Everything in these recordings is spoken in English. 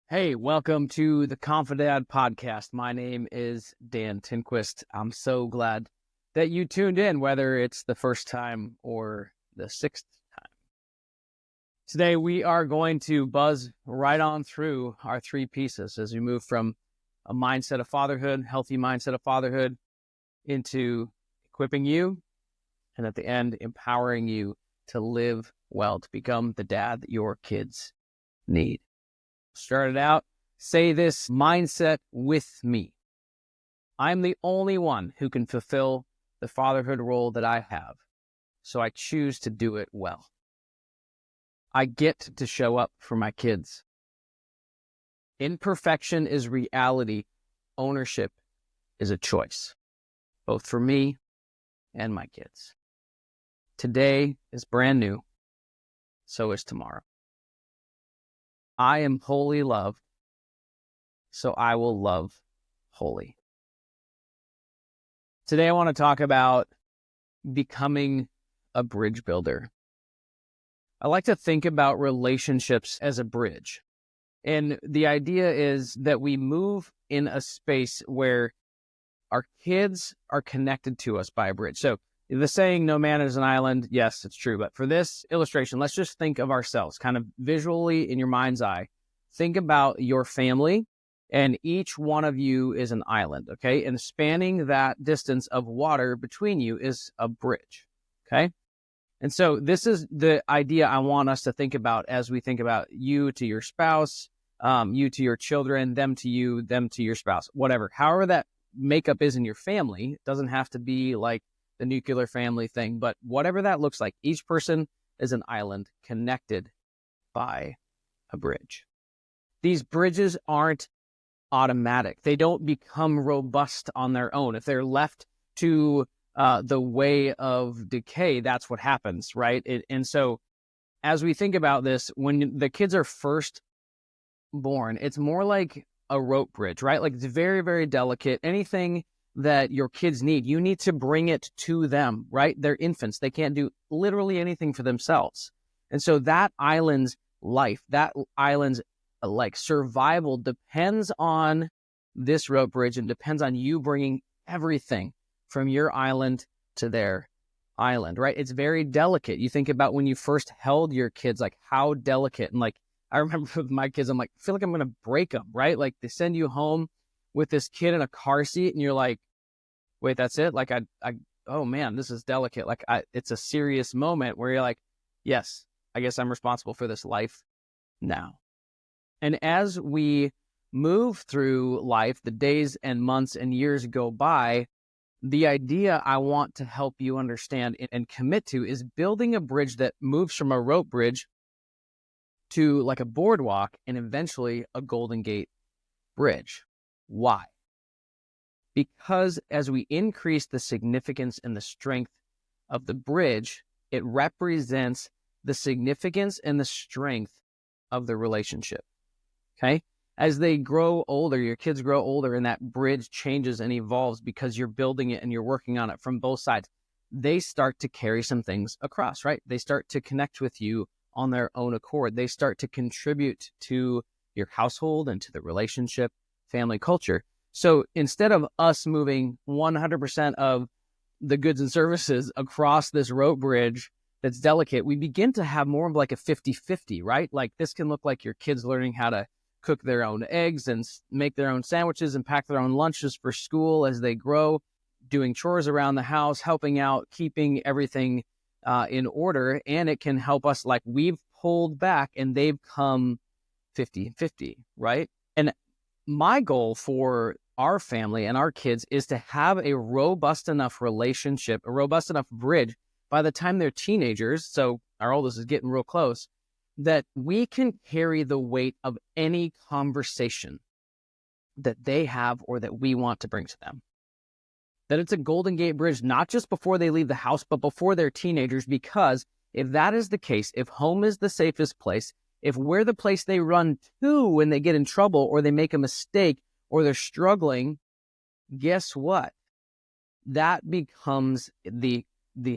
Hey, welcome to the Confidad Podcast. My name is Dan Tinquist. I'm so glad that you tuned in, whether it's the first time or the sixth time. Today, we are going to buzz right on through our three pieces as we move from a mindset of fatherhood, healthy mindset of fatherhood, into equipping you, and at the end, empowering you to live well, to become the dad that your kids need. Started out, say this mindset with me. I'm the only one who can fulfill the fatherhood role that I have, so I choose to do it well. I get to show up for my kids. Imperfection is reality. Ownership is a choice, both for me and my kids. Today is brand new. So is tomorrow. I am wholly loved, so I will love wholly. Today I want to talk about becoming a bridge builder. I like to think about relationships as a bridge. And the idea is that we move in a space where our kids are connected to us by a bridge. So the saying, no man is an island, yes, it's true. But for this illustration, let's just think of ourselves kind of visually in your mind's eye. Think about your family, and each one of you is an island, okay? And spanning that distance of water between you is a bridge, okay? And so this is the idea I want us to think about as we think about you to your spouse, you to your children, them to you, them to your spouse, whatever. However that makeup is in your family, it doesn't have to be like the nuclear family thing, but whatever that looks like, each person is an island connected by a bridge. These bridges aren't automatic. They don't become robust on their own. If they're left to the way of decay, that's what happens, right? And so as we think about this, when the kids are first born, it's more like a rope bridge, right? Like it's very, very delicate. Anything that your kids need, you need to bring it to them, right? They're infants. They can't do literally anything for themselves. And so that island's life, that island's survival depends on this rope bridge and depends on you bringing everything from your island to their island, right? It's very delicate. You think about when you first held your kids, like how delicate. And like, I remember with my kids, I'm like, I feel like I'm going to break them, right? Like they send you home with this kid in a car seat and you're like, wait, that's it? Like, oh man, this is delicate. Like it's a serious moment where you're like, yes, I guess I'm responsible for this life now. And as we move through life, the days and months and years go by, the idea I want to help you understand and commit to is building a bridge that moves from a rope bridge to like a boardwalk and eventually a Golden Gate Bridge. Why? Because as we increase the significance and the strength of the bridge, it represents the significance and the strength of the relationship. Okay? As they grow older, your kids grow older, and that bridge changes and evolves because you're building it and you're working on it from both sides. They start to carry some things across, right? They start to connect with you on their own accord. They start to contribute to your household and to the relationship, family culture. So instead of us moving 100% of the goods and services across this rope bridge that's delicate, we begin to have more of like a 50-50, right? Like this can look like your kids learning how to cook their own eggs and make their own sandwiches and pack their own lunches for school as they grow, doing chores around the house, helping out, keeping everything in order. And it can help us, like we've pulled back and they've come 50-50, right? And my goal for our family and our kids is to have a robust enough relationship, a robust enough bridge by the time they're teenagers. So our oldest is getting real close, that we can carry the weight of any conversation that they have or that we want to bring to them. That it's a Golden Gate Bridge, not just before they leave the house, but before they're teenagers, because if that is the case, if home is the safest place, if we're the place they run to when they get in trouble or they make a mistake or they're struggling, guess what? That becomes the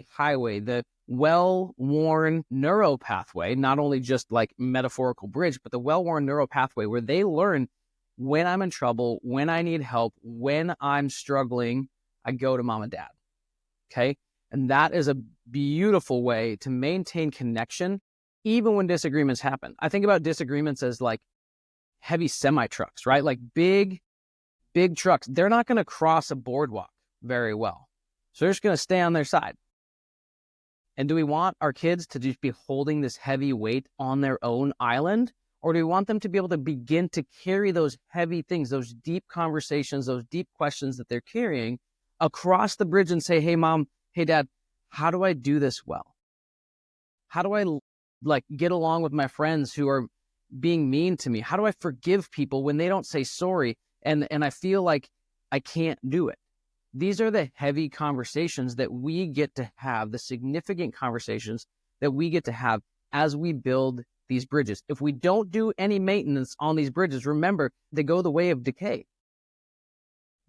highway, the well-worn neuro pathway, not only just like metaphorical bridge, but the well-worn neuro pathway where they learn when I'm in trouble, when I need help, when I'm struggling, I go to mom and dad. Okay. And that is a beautiful way to maintain connection, even when disagreements happen. I think about disagreements as like heavy semi-trucks, right? Like big trucks. They're not going to cross a boardwalk very well. So they're just going to stay on their side. And do we want our kids to just be holding this heavy weight on their own island? Or do we want them to be able to begin to carry those heavy things, those deep conversations, those deep questions that they're carrying across the bridge and say, hey, mom, hey, dad, how do I do this well? How do I like get along with my friends who are being mean to me? How do I forgive people when they don't say sorry and I feel like I can't do it? These are the heavy conversations that we get to have, the significant conversations that we get to have as we build these bridges. If we don't do any maintenance on these bridges, remember, they go the way of decay.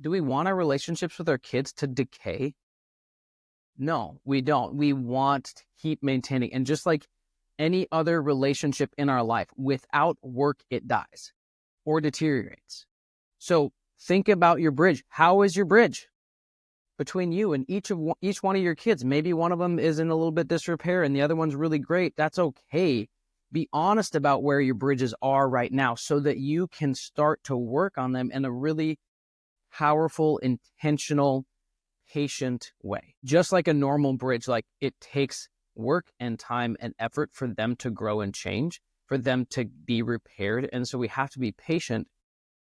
Do we want our relationships with our kids to decay? No, we don't. We want to keep maintaining. And just like any other relationship in our life, without work, it dies or deteriorates. So think about your bridge. How is your bridge between you and each one of your kids? Maybe one of them is in a little bit disrepair and the other one's really great. That's okay. Be honest about where your bridges are right now so that you can start to work on them in a really powerful, intentional, patient way. Just like a normal bridge, like it takes work and time and effort for them to grow and change, for them to be repaired. And so we have to be patient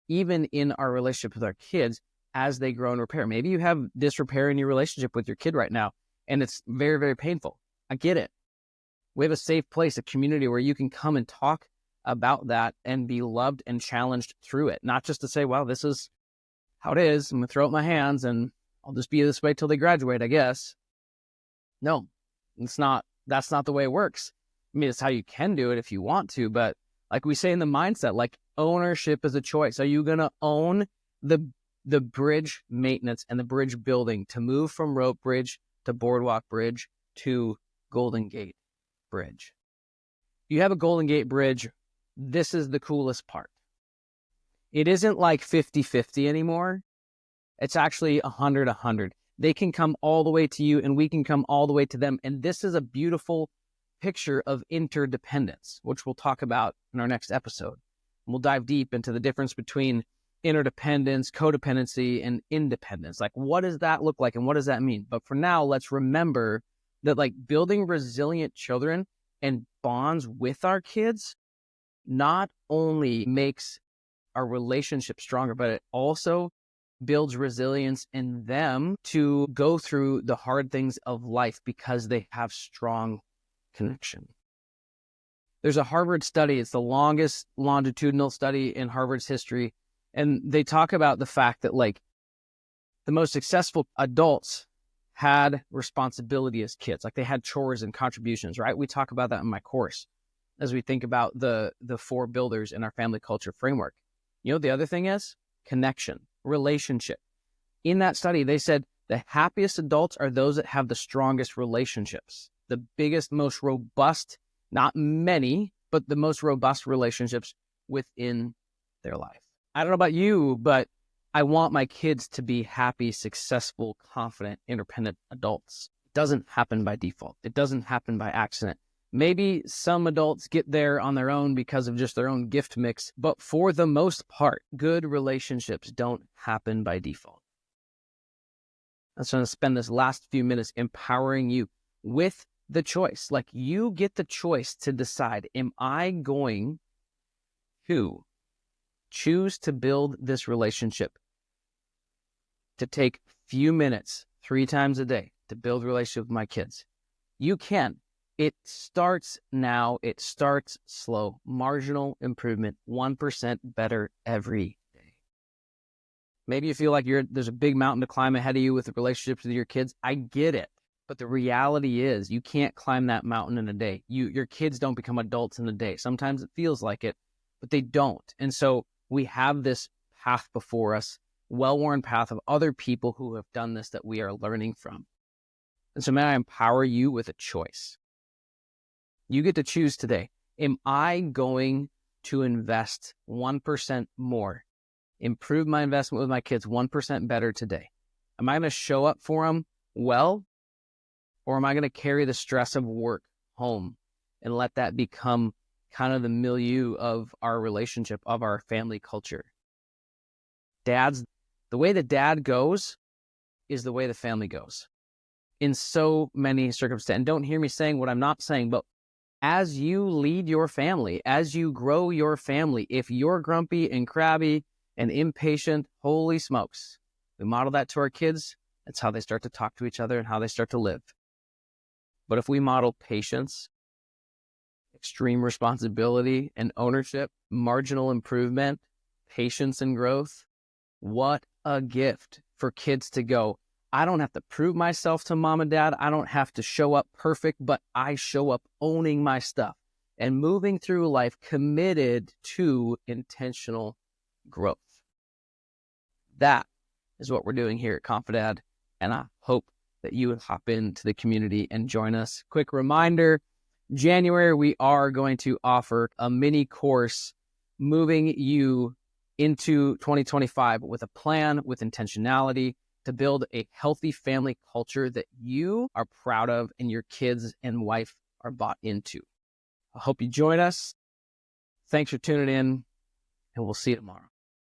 even in our relationship with our kids as they grow and repair. Maybe you have disrepair in your relationship with your kid right now, and it's very, very painful. I get it. We have a safe place, a community where you can come and talk about that and be loved and challenged through it. Not just to say, well, this is how it is. I'm going to throw up my hands and I'll just be this way till they graduate, I guess. No, that's not the way it works. I mean, it's how you can do it if you want to, but like we say in the mindset, like ownership is a choice. Are you going to own the bridge maintenance and the bridge building to move from rope bridge to boardwalk bridge to Golden Gate Bridge? You have a Golden Gate Bridge. This is the coolest part. It isn't like 50-50 anymore. It's actually 100-100. They can come all the way to you and we can come all the way to them. And this is a beautiful picture of interdependence, which we'll talk about in our next episode. We'll dive deep into the difference between interdependence, codependency, and independence. Like, what does that look like and what does that mean? But for now, let's remember that like building resilient children and bonds with our kids not only makes our relationship stronger, but it also builds resilience in them to go through the hard things of life because they have strong connection. There's a Harvard study. It's the longest longitudinal study in Harvard's history. And they talk about the fact that like the most successful adults had responsibility as kids. Like they had chores and contributions, right? We talk about that in my course as we think about the four builders in our family culture framework. You know, the other thing is connection, relationship. In that study, they said the happiest adults are those that have the strongest relationships, the biggest, most robust, not many, but the most robust relationships within their life. I don't know about you, but I want my kids to be happy, successful, confident, independent adults. It doesn't happen by default. It doesn't happen by accident. Maybe some adults get there on their own because of just their own gift mix, but for the most part, good relationships don't happen by default. I'm just going to spend this last few minutes empowering you with the choice. Like you get the choice to decide, am I going to choose to build this relationship, to take a few minutes 3 times a day to build a relationship with my kids? You can. It starts now. It starts slow. Marginal improvement, 1% better every day. Maybe you feel like there's a big mountain to climb ahead of you with the relationships with your kids. I get it. But the reality is you can't climb that mountain in a day. Your kids don't become adults in a day. Sometimes it feels like it, but they don't. And so we have this path before us, well-worn path of other people who have done this that we are learning from. And so may I empower you with a choice. You get to choose today. Am I going to invest 1% more, improve my investment with my kids 1% better today? Am I going to show up for them well, or am I going to carry the stress of work home and let that become kind of the milieu of our relationship, of our family culture? The way that dad goes is the way the family goes in so many circumstances. And don't hear me saying what I'm not saying, but as you lead your family, as you grow your family, if you're grumpy and crabby and impatient, holy smokes, we model that to our kids. That's how they start to talk to each other and how they start to live. But if we model patience, extreme responsibility and ownership, marginal improvement, patience and growth, what a gift for kids to go, I don't have to prove myself to mom and dad. I don't have to show up perfect, but I show up owning my stuff and moving through life committed to intentional growth. That is what we're doing here at Confidad, and I hope that you would hop into the community and join us. Quick reminder, January, we are going to offer a mini course moving you into 2025 with a plan, with intentionality, to build a healthy family culture that you are proud of and your kids and wife are bought into. I hope you join us. Thanks for tuning in, and we'll see you tomorrow.